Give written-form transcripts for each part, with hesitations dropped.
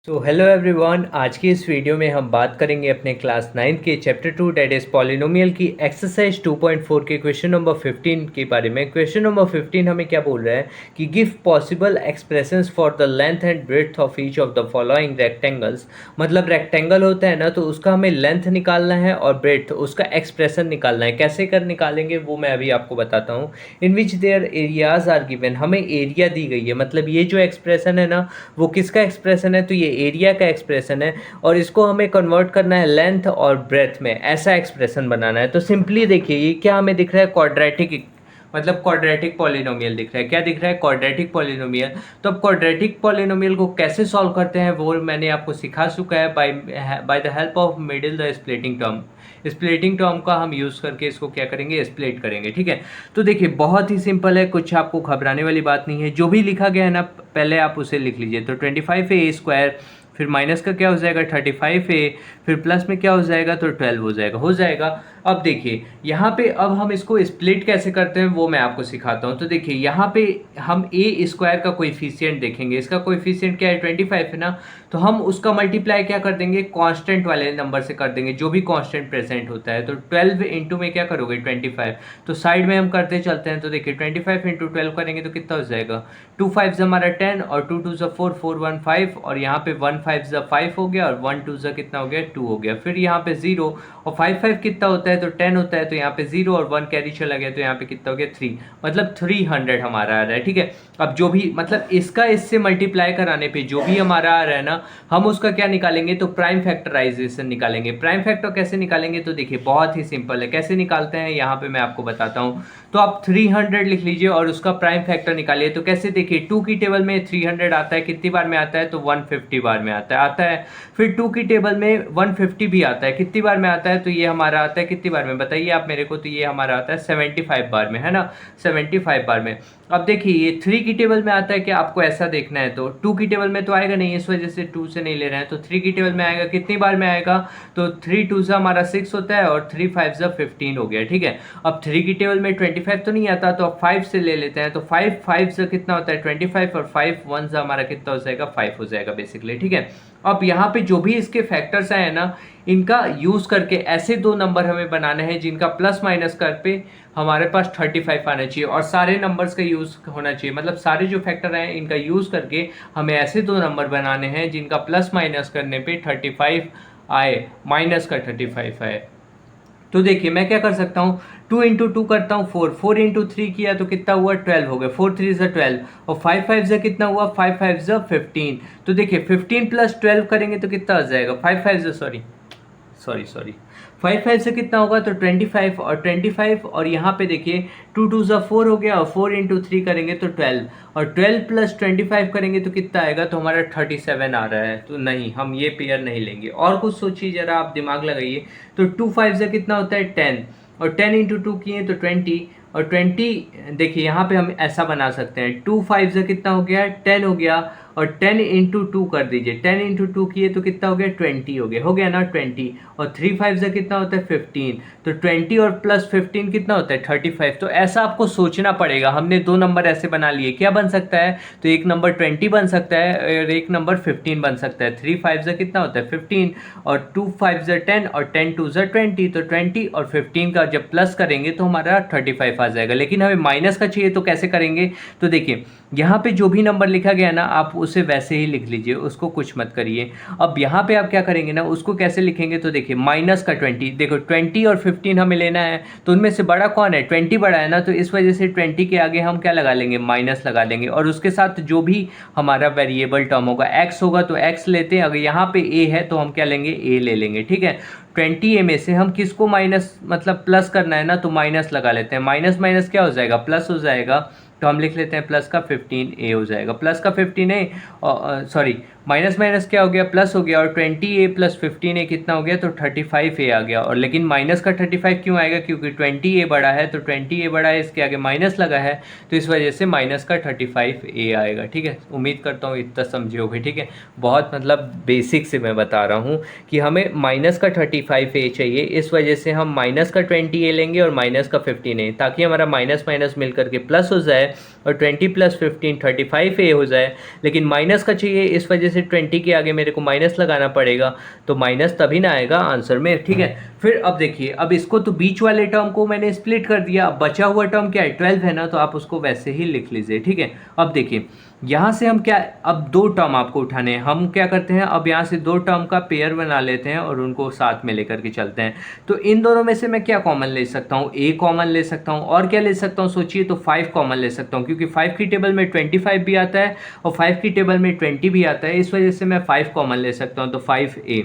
Hello everyone, आज की इस वीडियो में हम बात करेंगे अपने क्लास 9th के चैप्टर 2 डेट इज़ पॉलिनोमियल की एक्सरसाइज 2.4 के क्वेश्चन नंबर 15 के बारे में। क्वेश्चन नंबर 15 हमें क्या बोल रहा है कि give possible expressions for the length and breadth of each of the following rectangles. मतलब रेक्टेंगल होता है ना, तो उसका हमें लेंथ निकालना है और ब्रेड्थ उसका एक्सप्रेशन निकालना है। कैसे कर निकालेंगे वो मैं अभी आपको बताता हूँ। In which their areas are given, हमें एरिया दी गई है। मतलब ये जो एक्सप्रेशन है ना, वो किसका एक्सप्रेशन है, तो ये एरिया का एक्सप्रेशन है और इसको हमें कन्वर्ट करना है लेंथ और ब्रेथ में, ऐसा एक्सप्रेशन बनाना है। तो सिंपली देखिए ये क्या हमें दिख रहा है, क्वाड्रेटिक, मतलब क्वाड्रेटिक पॉलिनोमियल दिख रहा है। क्या दिख रहा है, क्वाड्रेटिक पॉलिनोमियल। तो अब क्वाड्रेटिक पॉलिनोमियल को कैसे सॉल्व करते हैं वो मैंने आपको सिखा चुका है by the help of middle the splitting term. Splitting term का हम यूज़ करके इसको क्या करेंगे, स्प्लिट करेंगे। ठीक है, तो देखिए बहुत ही सिंपल है, कुछ आपको घबराने वाली बात नहीं है। जो भी लिखा गया है ना, पहले आप उसे लिख लीजिए। तो 25a², फिर माइनस का क्या हो जाएगा 35a, फिर प्लस में क्या हो जाएगा तो 12 हो जाएगा। अब देखिए यहाँ पे अब हम इसको स्प्लिट कैसे करते हैं वो मैं आपको सिखाता हूँ। तो देखिए यहाँ पे हम a² का कोएफिशिएंट देखेंगे। इसका कोएफिशिएंट क्या है, 25 है ना, तो हम उसका मल्टीप्लाई क्या कर देंगे, कांस्टेंट वाले नंबर से कर देंगे, जो भी कांस्टेंट प्रेजेंट होता है। तो 12 इंटू में क्या करोगे 25, तो साइड में हम करते चलते हैं। तो देखिए 25 इंटू 12 करेंगे तो कितना हो जाएगा, 2 5 हमारा 10 और 2 2 4 4 1 5 और यहाँ पे 1 5 5 हो गया और 1 2 कितना हो गया 2 हो गया। फिर यहाँ पे 0 और 5 5 कितना होता है तो 10 होता है, तो यहाँ पे 0 और 1 कैरी चला गया तो यहाँ पे कितना हो गया 3, मतलब 300 हमारा आ रहा है। ठीक है, अब जो भी मतलब इसका इससे मल्टीप्लाई कराने पे जो भी हमारा आ रहा है ना, हम उसका क्या निकालेंगे तो प्राइम फैक्टराइजेशन निकालेंगे। प्राइम फैक्टर कैसे निकालेंगे तो देखिए बहुत ही सिंपल है, कैसे निकालते हैं यहाँ पे मैं आपको बताता हूँ। तो आप 300 लिख लीजिए और उसका प्राइम फैक्टर निकालिए। तो कैसे, देखिए 2 की टेबल में 300 आता है, कितनी बार में आता है तो 150 बार में आता है। फिर 2 की टेबल में 150 भी आता है, कितनी बार में आता है तो ये हमारा आता है कितनी बार में बताइए आप मेरे को, तो ये हमारा आता है 75 बार में, है ना, 75 बार में। अब देखिए ये 3 की टेबल में आता है, कि आपको ऐसा देखना है। तो 2 की टेबल में तो आएगा नहीं, इस वजह से 2 से नहीं ले रहे हैं। तो 3 की टेबल में आएगा, कितनी बार में आएगा तो 3 2 से हमारा 6 होता है और 3 5 से 15 हो गया। ठीक है, अब 3 की टेबल में 25 तो नहीं आता, तो अब 5 से ले लेते हैं। तो 5 5 से कितना होता है 25 और 5 1 से हमारा कितना हो जाएगा 5 हो जाएगा बेसिकली। ठीक है, अब यहाँ पे जो भी इसके फैक्टर्स आए हैं ना, इनका यूज करके ऐसे दो नंबर हमें बनाने हैं जिनका प्लस माइनस कर पे हमारे पास 35 आना चाहिए और सारे नंबर्स का यूज होना चाहिए। मतलब सारे जो फैक्टर हैं इनका यूज करके हमें ऐसे दो नंबर बनाने हैं जिनका प्लस माइनस करने पे 35 आए, माइनस का 35 आए। तो देखिए मैं क्या कर सकता हूँ, 2 इंटू 2 करता हूँ 4, 4 इंटू 3 किया तो कितना हुआ 12 हो गया, 4 3 से 12 और 5 5 से कितना हुआ 5 5 से 15। तो देखिए 15 प्लस 12 करेंगे तो कितना आ जाएगा 5 5 से सॉरी 5 5 से कितना होगा तो 25 और 25 और यहाँ पे देखिए 2 2 से 4 हो गया और 4 इंटू 3 करेंगे तो 12 और 12 प्लस 25 करेंगे तो कितना आएगा तो हमारा 37 आ रहा है। तो नहीं, हम ये पेयर नहीं लेंगे, और कुछ सोचिए जरा, आप दिमाग लगाइए। तो 2 5 से कितना होता है 10 और 10 इंटू 2 किए तो 20 और 20 देखिए यहाँ पे हम ऐसा बना सकते हैं, 2 5 से कितना हो गया 10 हो गया और 10 इंटू 2 कर दीजिए, 10 इंटू 2 किए तो कितना हो गया 20 हो गया ना 20 और 3 5 से कितना होता है 15, तो 20 और प्लस 15 कितना होता है 35। तो ऐसा आपको सोचना पड़ेगा। हमने दो नंबर ऐसे बना लिए, क्या बन सकता है तो एक नंबर 20 बन सकता है और एक नंबर 15 बन सकता है। 3 5 से कितना होता है 15 और 2 5 से 10 और 10 2 से 20, तो 20 और 15 का जब प्लस करेंगे तो हमारा 35 आ जाएगा। लेकिन हमें माइनस का चाहिए तो कैसे करेंगे, तो देखिए यहाँ पे जो भी नंबर लिखा गया ना आप उसे वैसे ही लिख लीजिए, उसको कुछ मत करिए। अब यहाँ पे आप क्या करेंगे ना, उसको कैसे लिखेंगे तो देखिए माइनस का 20, देखो 20 और 15 हमें लेना है तो उनमें से बड़ा कौन है 20 बड़ा है ना, तो इस वजह से 20 के आगे हम क्या लगा लेंगे माइनस लगा लेंगे और उसके साथ जो भी हमारा वेरिएबल टर्म होगा x होगा तो x लेते हैं। अगर यहाँ पे a है तो हम क्या लेंगे a ले लेंगे। ठीक है, 20a में से हम किसको माइनस मतलब प्लस करना है ना, तो माइनस लगा लेते हैं। माइनस माइनस क्या हो जाएगा प्लस हो जाएगा, तो हम लिख लेते हैं प्लस का 15a हो जाएगा, प्लस का 15a सॉरी माइनस माइनस क्या हो गया प्लस हो गया और 20a प्लस 15a कितना हो गया तो 35a आ गया। और लेकिन माइनस का 35 क्यों आएगा, क्योंकि 20a बड़ा है, तो 20a बड़ा है इसके आगे माइनस लगा है तो इस वजह से माइनस का 35a आएगा। ठीक है, उम्मीद करता हूँ इतना समझे होगे। ठीक है, बहुत मतलब बेसिक से मैं बता रहा हूँ कि हमें माइनस का 35a चाहिए, इस वजह से हम माइनस का 20a लेंगे और माइनस का 15a, ताकि हमारा माइनस माइनस मिल करके प्लस हो जाए और 20 प्लस 15 35a हो जाए। लेकिन माइनस का चाहिए इस वजह से से 20 के आगे मेरे को माइनस लगाना पड़ेगा, तो माइनस तभी ना आएगा आंसर में, ठीक है। फिर अब देखिए, अब इसको तो बीच वाले टर्म को मैंने स्प्लिट कर दिया, अब बचा हुआ टर्म क्या है 12 है ना, तो आप उसको वैसे ही लिख लीजिए, ठीक है। अब देखिए यहाँ से हम क्या, अब दो टर्म आपको उठाने हैं, हम क्या करते हैं अब यहाँ से दो टर्म का पेयर बना लेते हैं और उनको साथ में लेकर के चलते हैं। तो इन दोनों में से मैं क्या कॉमन ले सकता हूँ, ए कॉमन ले सकता हूँ, और क्या ले सकता हूँ सोचिए, तो 5 कॉमन ले सकता हूँ, क्योंकि 5 की टेबल में 25 भी आता है और 5 की टेबल में 20 भी आता है, इस वजह से मैं 5 कॉमन ले सकता हूँ, तो 5a।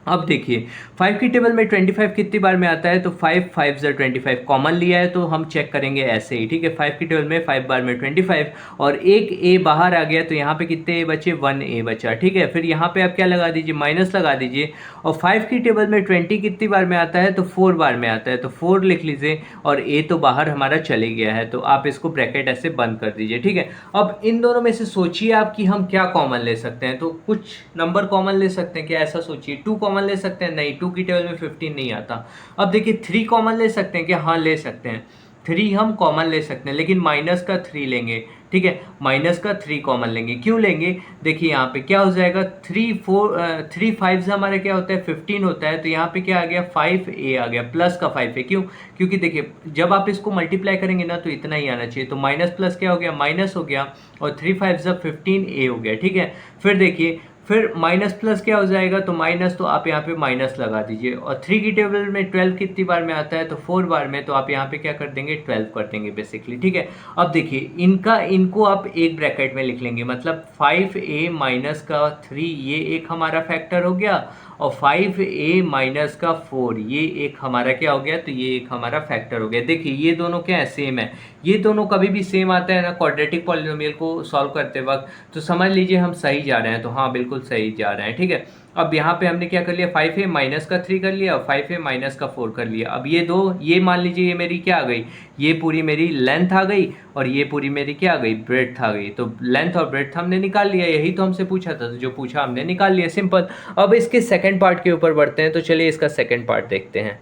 अब देखिए 5 की टेबल में 25 कितनी बार में आता है, तो 5 5 ज़ा 25 कॉमन लिया है, तो हम चेक करेंगे ऐसे ही, ठीक है। 5 की टेबल में 5 बार में 25 और एक ए बाहर आ गया, तो यहाँ पे कितने ए बचे, 1 ए बचा, ठीक है। फिर यहाँ पे आप क्या लगा दीजिए, माइनस लगा दीजिए, और 5 की टेबल में 20 कितनी बार में आता है, तो 4 बार में आता है, तो 4 लिख लीजिए, और ए तो बाहर हमारा चले गया है, तो आप इसको ब्रैकेट ऐसे बंद कर दीजिए, ठीक है। अब इन दोनों में से सोचिए आप कि हम क्या कॉमन ले सकते हैं, तो कुछ नंबर कॉमन ले सकते हैं क्या, ऐसा सोचिए। 2 कॉमन ले सकते हैं, नहीं 2 की टेबल में 15 नहीं आता। अब देखिए 3 कॉमन ले सकते हैं क्या, हाँ ले सकते हैं, 3 हम कॉमन ले सकते हैं, लेकिन माइनस का 3 लेंगे, ठीक है। माइनस का 3 कॉमन लेंगे, क्यों लेंगे, देखिए यहाँ पे क्या हो जाएगा, 3 5 से हमारा क्या होता है 15 होता है, तो यहाँ पे क्या आ गया 5a आ गया, प्लस का 5 है, क्यों, क्योंकि देखिए जब आप इसको मल्टीप्लाई करेंगे ना तो इतना ही आना चाहिए, तो माइनस प्लस क्या हो गया, माइनस हो गया, और 3 5 ज़ा 15a हो गया, ठीक है। फिर देखिए फिर माइनस प्लस क्या हो जाएगा, तो माइनस, तो आप यहाँ पे माइनस लगा दीजिए, और 3 की टेबल में 12 कितनी बार में आता है, तो 4 बार में, तो आप यहाँ पे क्या कर देंगे 12 कर देंगे बेसिकली, ठीक है। अब देखिए इनको आप एक ब्रैकेट में लिख लेंगे, मतलब 5a माइनस का 3 ये एक हमारा फैक्टर हो गया, और 5a माइनस का 4 ये एक हमारा क्या हो गया, तो ये एक हमारा फैक्टर हो गया। देखिए ये दोनों क्या है, सेम है, ये दोनों कभी भी सेम आता है ना क्वाड्रेटिक पॉलिनोमियल को सॉल्व करते वक्त, तो समझ लीजिए हम सही जा रहे हैं, तो हाँ बिल्कुल सही जा रहे हैं, ठीक है। अब यहाँ पे हमने क्या कर लिया, 5a माइनस का 3 कर लिया और 5a माइनस का 4 कर लिया। अब ये दो, ये मान लीजिए ये मेरी क्या आ गई, ये पूरी मेरी लेंथ आ गई, और ये पूरी मेरी क्या आ गई, ब्रेड्थ आ गई। तो लेंथ और ब्रेड्थ हमने निकाल लिया, यही तो हमसे पूछा था, तो जो पूछा हमने निकाल लिया, सिंपल। अब इसके सेकंड पार्ट के ऊपर बढ़ते हैं, तो चलिए इसका सेकंड पार्ट देखते हैं।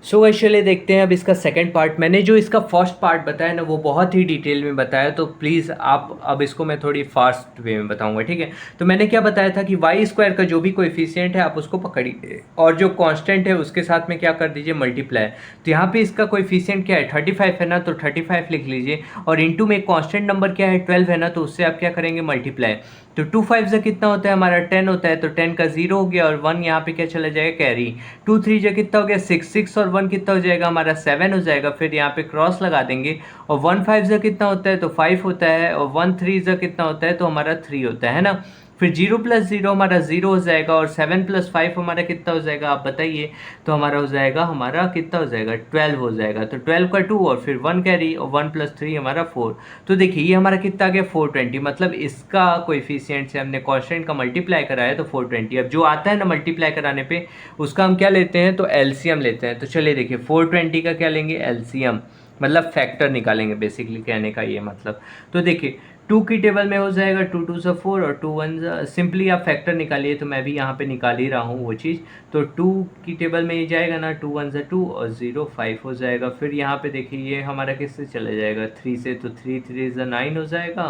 सो गाइस चलिए देखते हैं अब इसका सेकंड पार्ट। मैंने जो इसका फर्स्ट पार्ट बताया ना वो बहुत ही डिटेल में बताया, तो प्लीज़ आप अब इसको मैं थोड़ी फास्ट वे में बताऊंगा, ठीक है। तो मैंने क्या बताया था कि वाई स्क्वायर का जो भी कोएफिशिएंट है आप उसको पकड़िए, और जो कांस्टेंट है उसके साथ में क्या कर दीजिए, मल्टीप्लाई। तो यहाँ पे इसका कोएफिशिएंट क्या है 35 है ना, तो 35 लिख लीजिए, और इंटू में कांस्टेंट नंबर क्या है 12 है ना, तो उससे आप क्या करेंगे मल्टीप्लाई। तो 2 5 जा कितना होता है हमारा 10 होता है, तो 10 का 0 हो गया, और 1 यहाँ पे क्या चला जाएगा कैरी। 2 3 जा कितना हो गया 6 6, और 1 कितना हो जाएगा हमारा 7 हो जाएगा, फिर यहाँ पे क्रॉस लगा देंगे। और 1 5 जा कितना होता है, तो 5 होता है, और 1 3 जा कितना होता है, तो हमारा 3 होता है ना। फिर 0 + 0 हमारा 0 हो जाएगा, और 7 + 5 हमारा कितना हो जाएगा आप बताइए, तो हमारा हो जाएगा, हमारा कितना हो जाएगा 12 हो जाएगा। तो 12 का 2 और फिर 1 कैरी, और 1 + 3 हमारा 4। तो देखिए ये हमारा कितना आ गया 420, मतलब इसका कोएफिशिएंट से हमने कांस्टेंट का मल्टीप्लाई कराया तो 420। अब जो आता है ना मल्टीप्लाई कराने पे उसका हम क्या लेते हैं, तो एलसीएम लेते हैं। तो चलिए देखिए 420 का क्या लेंगे, एलसीएम, मतलब फैक्टर निकालेंगे बेसिकली, कहने का ये मतलब। तो देखिए 2 की टेबल में हो जाएगा 2 2 ज़ा 4 और 2 1 ज़ा, सिंपली आप फैक्टर निकालिए, तो मैं भी यहाँ पे निकाल ही रहा हूँ वो चीज़। तो 2 की टेबल में ये जाएगा ना, 2 1 ज़ा 2 और 0 5 हो जाएगा। फिर यहाँ पे देखिए ये हमारा किससे चला जाएगा 3 से, तो 3 3 ज़ा 9 हो जाएगा,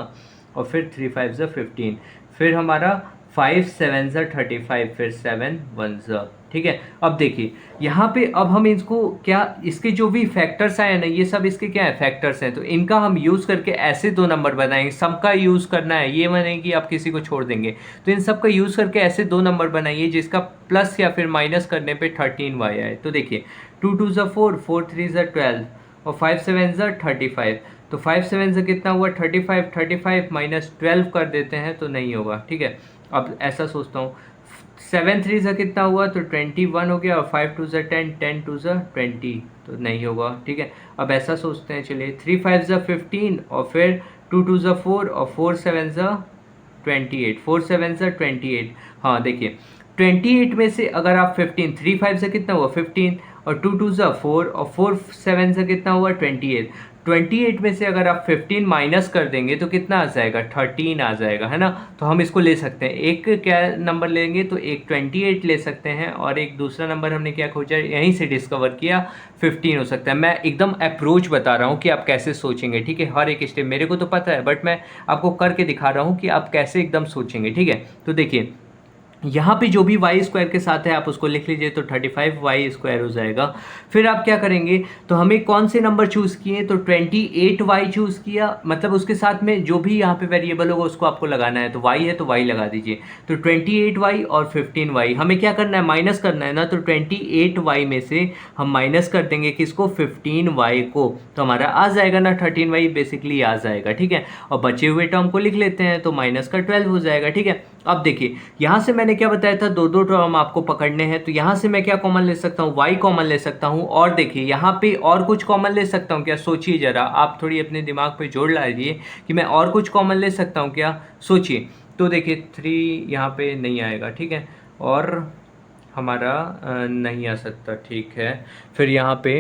और फिर 3 5 ज़ा 15, फिर हमारा 5 7 ज़ा 35, फिर 7 1 ज़ा, ठीक है। अब देखिए यहाँ पे अब हम इसको क्या, इसके जो भी फैक्टर्स आए ना ये सब इसके क्या है फैक्टर्स हैं, तो इनका हम यूज़ करके ऐसे दो नंबर बनाएंगे। सबका यूज़ करना है, ये नहीं कि आप किसी को छोड़ देंगे, तो इन सब का यूज़ करके ऐसे दो नंबर बनाइए जिसका प्लस या फिर माइनस करने पे 13y आए। तो देखिए 2 2 ज़ा 4 4 3 ज़ा 12 और 5 7 ज़ा 35, तो 5 7 से कितना हुआ 35, 35 माइनस 12 कर देते हैं तो नहीं होगा, ठीक है। अब ऐसा सोचता हूँ 7 3 से कितना हुआ, तो 21 हो गया, और 5 2 ज़ा 10 10 2 ज़ा 20, तो नहीं होगा, ठीक है। अब ऐसा सोचते हैं, चलिए 3 5 ज़ा 15, और फिर 2 2 ज़ा 4 और 4 7 ज़ा 28, 4 7 ज़ा 28। हाँ देखिए 28 में से अगर आप 15, 3 5 से कितना हुआ 15, और 2 2 ज़ा 4 और 4 7 से कितना हुआ 28, 28 में से अगर आप 15 माइनस कर देंगे तो कितना आ जाएगा, 13 आ जाएगा, है ना। तो हम इसको ले सकते हैं, एक क्या नंबर लेंगे तो एक 28 ले सकते हैं, और एक दूसरा नंबर हमने क्या खोजा, यहीं से डिस्कवर किया, 15 हो सकता है। मैं एकदम अप्रोच बता रहा हूँ कि आप कैसे सोचेंगे, ठीक है। हर एक स्टेप मेरे को तो पता है, बट मैं आपको करके दिखा रहा हूँ कि आप कैसे एकदम सोचेंगे, ठीक है। तो देखिए यहाँ पे जो भी वाई स्क्वायर के साथ है आप उसको लिख लीजिए, तो 35 वाई स्क्वायर हो जाएगा। फिर आप क्या करेंगे, तो हमें कौन से नंबर चूज़ किए, तो 28 वाई चूज़ किया, मतलब उसके साथ में जो भी यहाँ पे वेरिएबल होगा उसको आपको लगाना है, तो वाई है तो वाई लगा दीजिए। तो 28 वाई और 15 वाई, हमें क्या करना है, माइनस करना है ना। तो 28 वाई में से हम माइनस कर देंगे किसको, 15 वाई को, तो हमारा आ जाएगा ना 13 वाई बेसिकली आ जाएगा, ठीक है। और बचे हुए टर्म को लिख लेते हैं, तो माइनस का 12 हो जाएगा, ठीक है। अब देखिए यहाँ से मैंने क्या बताया था, दो दो टर्म आपको पकड़ने हैं, तो यहाँ से मैं क्या कॉमन ले सकता हूँ, y कॉमन ले सकता हूँ। और देखिए यहाँ पे और कुछ कॉमन ले सकता हूँ क्या, सोचिए जरा, आप थोड़ी अपने दिमाग पे जोड़ लाइए कि मैं और कुछ कॉमन ले सकता हूँ क्या, सोचिए। तो देखिए 3 यहाँ पे नहीं आएगा, ठीक है, और हमारा नहीं आ सकता, ठीक है। फिर यहाँ पे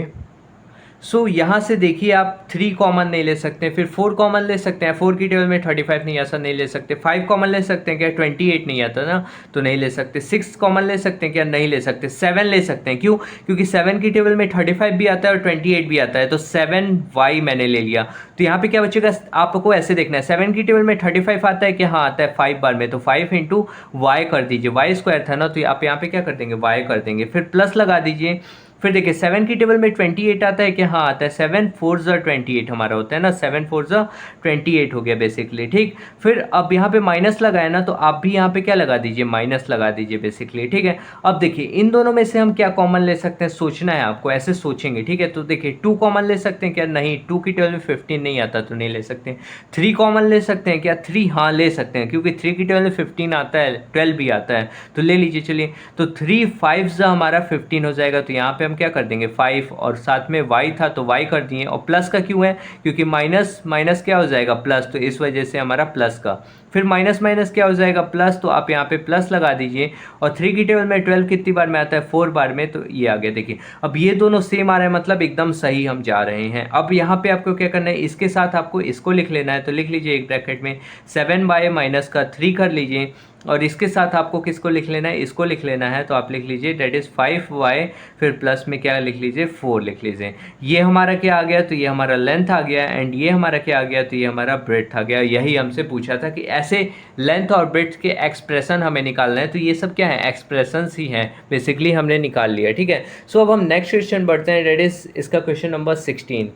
यहाँ से देखिए आप 3 कॉमन नहीं ले सकते हैं, फिर 4 कॉमन ले सकते हैं, 4 की टेबल में 35 नहीं आता, नहीं ले सकते। 5 कॉमन ले सकते हैं क्या, 28 नहीं आता ना, तो नहीं ले सकते। 6 कॉमन ले सकते हैं क्या, नहीं ले सकते। 7 ले सकते हैं, क्यों, क्योंकि 7 की टेबल में 35 भी आता है और 28 भी आता है, तो 7 वाई मैंने ले लिया। तो यहाँ पे क्या बचेगा, आपको ऐसे देखना है, 7 की टेबल में 35 आता है कि हाँ आता है 5 बार में, तो 5 इंटू वाई कर दीजिए, वाई स्क्वायर था ना, तो आप यहाँ पे क्या कर देंगे, वाई कर देंगे, फिर प्लस लगा दीजिए। फिर देखिए 7 की टेबल में 28 आता है कि हाँ आता है, 7 4 28 हमारा होता है ना, 7 4 28 हो गया बेसिकली, ठीक। फिर अब यहाँ पे माइनस लगाया ना, तो आप भी यहाँ पे क्या लगा दीजिए, माइनस लगा दीजिए बेसिकली, ठीक है। अब देखिए इन दोनों में से हम क्या कॉमन ले सकते हैं, सोचना है आपको, ऐसे सोचेंगे, ठीक है। तो देखिए 2 कॉमन ले सकते हैं क्या, नहीं, 2 की टेबल में 15 नहीं आता तो नहीं ले सकते। 3 कॉमन ले सकते हैं क्या, 3 हाँ ले सकते हैं, क्योंकि 3 की टेबल में 15 आता है, 12 भी आता है, तो ले लीजिए चलिए। तो 3 5 हमारा 15 हो जाएगा, तो यहाँ पे हम क्या कर देंगे 5, और साथ में y था तो y कर दिए, और प्लस का क्यों है, क्योंकि माइनस माइनस क्या हो जाएगा, प्लस, तो इस वजह से हमारा प्लस का। फिर माइनस माइनस क्या हो जाएगा, प्लस, तो आप यहाँ पे प्लस लगा दीजिए। और 3 की टेबल में 12 कितनी बार में आता है, 4 बार में, तो ये आ गया। देखिए अब ये दोनों सेम आ रहे हैं, मतलब एकदम सही हम जा रहे हैं। अब यहाँ पे आपको क्या करना है, इसके साथ आपको इसको लिख लेना है, तो लिख लीजिए एक ब्रैकेट में 7 बाय माइनस का 3 कर लीजिए, और इसके साथ आपको किसको लिख लेना है, इसको लिख लेना है, तो आप लिख लीजिए डेट इज़ 5y, फिर प्लस में क्या लिख लीजिए 4 लिख लीजिए। ये हमारा क्या आ गया, तो ये हमारा लेंथ आ गया, एंड ये हमारा क्या आ गया, तो ये हमारा ब्रेड्थ आ गया। यही हमसे पूछा था कि ऐसे लेंथ और ब्रेड्थ के एक्सप्रेशन हमें निकालना है, तो ये सब क्या है, एक्सप्रेशंस ही हैं बेसिकली, हमने निकाल लिया, ठीक है। सो अब हम नेक्स्ट क्वेश्चन बढ़ते हैं, डेट इज़ इसका क्वेश्चन नंबर 16।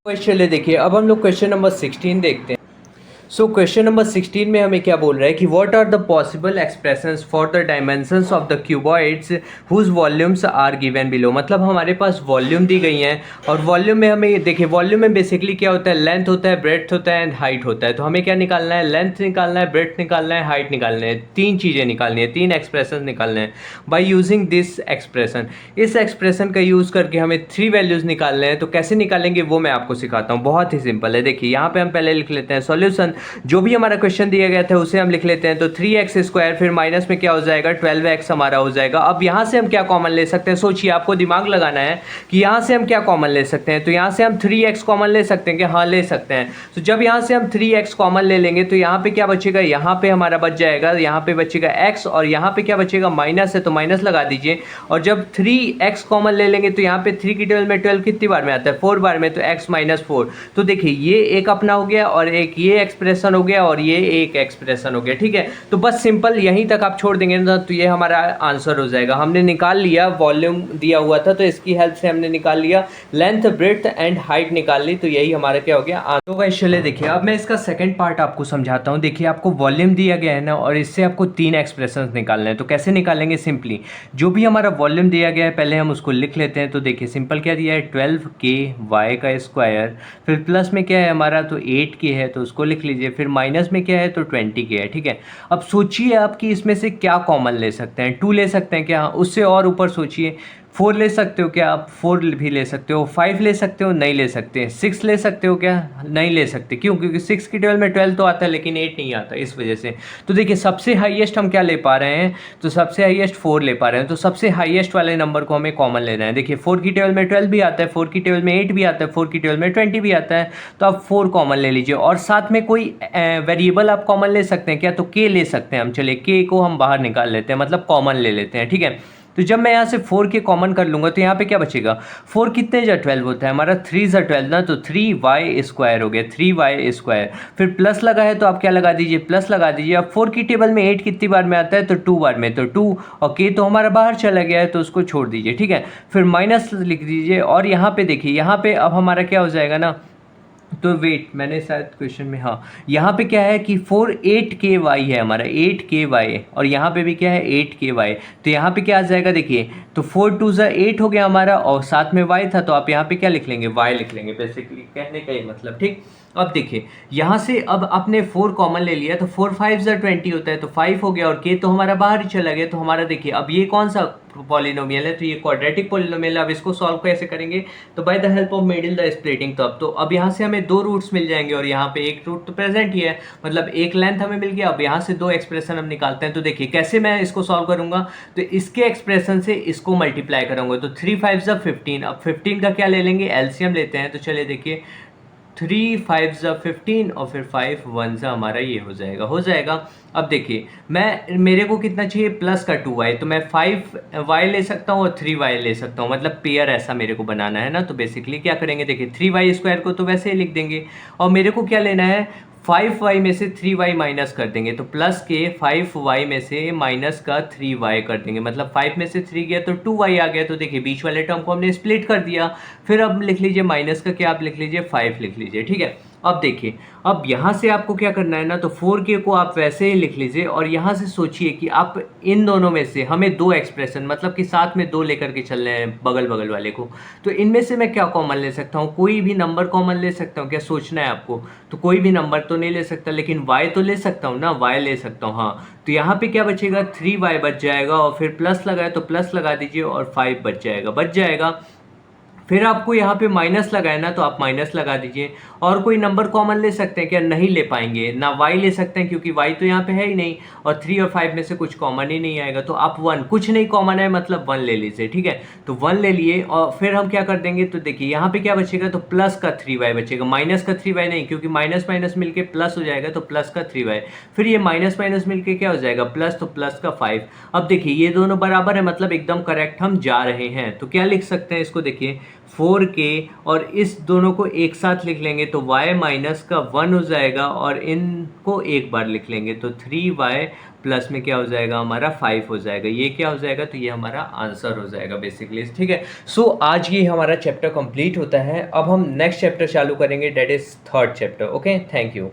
क्वेश्चन देखिए, अब हम लोग क्वेश्चन नंबर 16 देखते हैं। क्वेश्चन नंबर 16 में हमें क्या बोल रहा है कि what are the possible expressions for the dimensions of the cuboids whose volumes are given below. मतलब हमारे पास वॉल्यूम दी गई हैं, और वॉल्यूम में हमें देखिए, वॉल्यूम में बेसिकली क्या होता है, लेंथ होता है, ब्रेड्थ होता है, एंड हाइट होता है। तो हमें क्या निकालना है, लेंथ निकालना है, ब्रेड्थ निकालना है, हाइट निकालना है, 3 चीज़ें निकालनी है, 3 एक्सप्रेशन निकालने हैं बाई यूजिंग दिस एक्सप्रेशन। इस एक्सप्रेशन का यूज़ करके हमें 3 वैल्यूज़ निकालने हैं। तो कैसे निकालेंगे वो मैं आपको सिखाता हूँ, बहुत ही सिंपल है। देखिए यहाँ पे हम पहले लिख लेते हैं सॉल्यूशन, जो भी हमारा क्वेश्चन दिया गया था उसे हम लिख लेते हैं। तो 3x स्क्वायर, फिर माइनस में क्या हो जाएगा, 12x हमारा हो जाएगा। अब यहाँ से हम क्या कॉमन ले सकते हैं, सोचिए, आपको दिमाग लगाना है कि यहाँ से हम क्या कॉमन ले सकते हैं। तो यहाँ से हम 3x कॉमन ले सकते हैं कि हाँ ले सकते हैं। तो जब यहाँ से हम 3x कॉमन ले लेंगे तो यहाँ पे क्या बचेगा, यहाँ पे हमारा बच जाएगा, यहाँ पे बचेगा x, और यहाँ पे क्या बचेगा, माइनस है तो माइनस लगा दीजिए। और जब 3x कॉमन ले लेंगे तो यहाँ पे 3 की टेबल में 12 कितनी बार में आता है, 4 बार में, तो x माइनस 4। तो देखिए ये एक अपना हो गया, और एक ये एक्सप्रेशन हो गया, और ये एक एक्सप्रेशन हो गया, ठीक है। तो बस सिंपल यहीं तक आप छोड़ देंगे ना, तो ये हमारा आंसर हो जाएगा। हमने निकाल लिया, वॉल्यूम दिया हुआ था तो इसकी हेल्प से हमने निकाल लिया, लेंथ ब्रेड्थ एंड हाइट निकाल ली, तो यही हमारा क्या हो गया। तो गाइस चलिए देखिए, अब मैं इसका सेकंड पार्ट आपको समझाता हूँ। देखिए आपको वॉल्यूम दिया गया है ना, और इससे आपको 3 एक्सप्रेशंस निकालने हैं। तो कैसे निकालेंगे, सिंपली जो भी हमारा वॉल्यूम दिया गया है पहले हम उसको लिख लेते हैं। तो देखिए सिंपल क्या दिया है, 12k y का स्क्वायर, फिर प्लस में क्या है हमारा, तो 8k है तो उसको लिख लीजिए, फिर माइनस में क्या है, तो 20k है, ठीक है। अब सोचिए आप कि इसमें से क्या कॉमन ले सकते हैं, 2 ले सकते हैं क्या, उससे और ऊपर सोचिए, 4 ले सकते हो क्या? आप 4 भी ले सकते हो। 5 ले सकते हो? नहीं ले सकते। 6 ले सकते हो क्या? नहीं ले सकते। क्यों? क्योंकि 6 की टेबल में 12 तो आता है लेकिन 8 नहीं आता, इस वजह से। तो देखिए सबसे हाईएस्ट हम क्या ले पा रहे हैं, तो सबसे हाईएस्ट 4 ले पा रहे हैं। तो सबसे हाईएस्ट वाले नंबर को हमें कॉमन लेना है। देखिए 4 की टेबल में 12 भी आता है, 4 की टेबल में 8 भी आता है, 4 की टेबल में 20 भी आता है। तो आप 4 कॉमन ले लीजिए और साथ में कोई वेरिएबल आप कॉमन ले सकते हैं क्या? तो के ले सकते हैं हम। चलिए के को हम बाहर निकाल लेते हैं, मतलब कॉमन ले लेते हैं, ठीक है। तो जब मैं यहाँ से 4 के कॉमन कर लूँगा तो यहाँ पे क्या बचेगा? 4 कितने जा 12 होता है हमारा, 3 जा 12 ना, तो 3y² हो गया, 3y²। फिर प्लस लगा है तो आप क्या लगा दीजिए, प्लस लगा दीजिए। अब 4 की टेबल में 8 कितनी बार में आता है, तो 2 बार में, तो 2 और के तो हमारा बाहर चला गया है तो उसको छोड़ दीजिए, ठीक है। फिर माइनस लिख दीजिए और यहाँ पे देखिए, यहाँ पे अब हमारा क्या हो जाएगा ना, तो वेट मैंने शायद क्वेश्चन में, हाँ यहाँ पे क्या है कि 8ky है हमारा, 8ky, और यहाँ पे भी क्या है 8ky। तो यहाँ पे क्या आ जाएगा देखिए, तो 4 2 ज़ा 8 हो गया हमारा और साथ में y था, तो आप यहाँ पे क्या लिख लेंगे, y लिख लेंगे, बेसिकली कहने का ही मतलब, ठीक। अब देखिए यहाँ से अब आपने 4 कॉमन ले लिया तो 4 5 ज़ा 20 होता है, तो 5 हो गया और k तो हमारा बाहर ही चला गया। तो हमारा देखिए अब ये कौन सा पॉलिनोमियल है, तो ये क्वाड्रेटिक पॉलिनोमियल है। अब इसको सॉल्व कैसे करेंगे, तो by the help of middle the splitting. तो अब यहाँ से हमें 2 रूट्स मिल जाएंगे और यहाँ पे एक रूट तो प्रेजेंट ही है, मतलब एक लेंथ हमें मिल गया। अब यहाँ से 2 एक्सप्रेशन हम निकालते हैं। तो देखिए कैसे मैं इसको सॉल्व करूंगा, तो इसके एक्सप्रेशन से इसको मल्टीप्लाई करूंगा, तो 3 5 ज़ा 15। अब 15 का क्या ले लेंगे, एलसीएम लेते हैं। तो चलिए देखिए 3 5 ज़ा 15 और फिर 5 1 ज़ा हमारा ये हो जाएगा। अब देखिए मेरे को कितना चाहिए, प्लस का 2y, तो मैं 5y ले सकता हूँ और 3y ले सकता हूँ, मतलब पेयर ऐसा मेरे को बनाना है ना। तो बेसिकली क्या करेंगे, देखिए 3y² को तो वैसे ही लिख देंगे और मेरे को क्या लेना है, 5y में से 3y माइनस कर देंगे, तो प्लस के 5y में से माइनस का 3y कर देंगे, मतलब 5 में से 3 गया तो 2y आ गया। तो देखिए बीच वाले टर्म को हमने स्प्लिट कर दिया। फिर अब लिख लीजिए माइनस का क्या, आप लिख लीजिए 5 लिख लीजिए, ठीक है। अब देखिए अब यहाँ से आपको क्या करना है ना, तो 4k को आप वैसे ही लिख लीजिए और यहाँ से सोचिए कि आप इन दोनों में से हमें 2 एक्सप्रेशन, मतलब कि साथ में 2 लेकर के चल रहे हैं बगल बगल वाले को। तो इनमें से मैं क्या कॉमन ले सकता हूँ, कोई भी नंबर कॉमन ले सकता हूँ क्या, सोचना है आपको। तो कोई भी नंबर तो नहीं ले सकता, लेकिन y तो ले सकता हूँ ना, y ले सकता हूँ, हाँ। तो यहाँ पे क्या बचेगा, 3y बच जाएगा और फिर प्लस लगाए तो प्लस लगा दीजिए और 5 बच जाएगा। फिर आपको यहाँ पे माइनस लगाना, तो आप माइनस लगा दीजिए। और कोई नंबर कॉमन ले सकते हैं क्या, नहीं ले पाएंगे ना, y ले सकते हैं क्योंकि y तो यहाँ पे है ही नहीं और 3 और 5 में से कुछ कॉमन ही नहीं आएगा। तो आप 1, कुछ नहीं कॉमन है मतलब 1 ले लीजिए, ठीक है। तो 1 ले लिए और फिर हम क्या कर देंगे, तो देखिए यहाँ पे क्या बचेगा, तो प्लस का 3y बचेगा, माइनस का 3y नहीं, क्योंकि माइनस माइनस मिलके प्लस हो जाएगा, तो प्लस का 3y। फिर ये माइनस माइनस मिलके क्या हो जाएगा, प्लस, तो प्लस का 5। अब देखिए ये दोनों बराबर है, मतलब एकदम करेक्ट हम जा रहे हैं। तो क्या लिख सकते हैं इसको, देखिए 4k और इस दोनों को एक साथ लिख लेंगे तो y माइनस का 1 हो जाएगा और इनको एक बार लिख लेंगे तो 3y प्लस में क्या हो जाएगा हमारा 5 हो जाएगा। ये क्या हो जाएगा, तो ये हमारा आंसर हो जाएगा बेसिकली, ठीक है। सो आज ये हमारा चैप्टर कंप्लीट होता है। अब हम नेक्स्ट चैप्टर चालू करेंगे, that is 3rd chapter. Okay, thank you.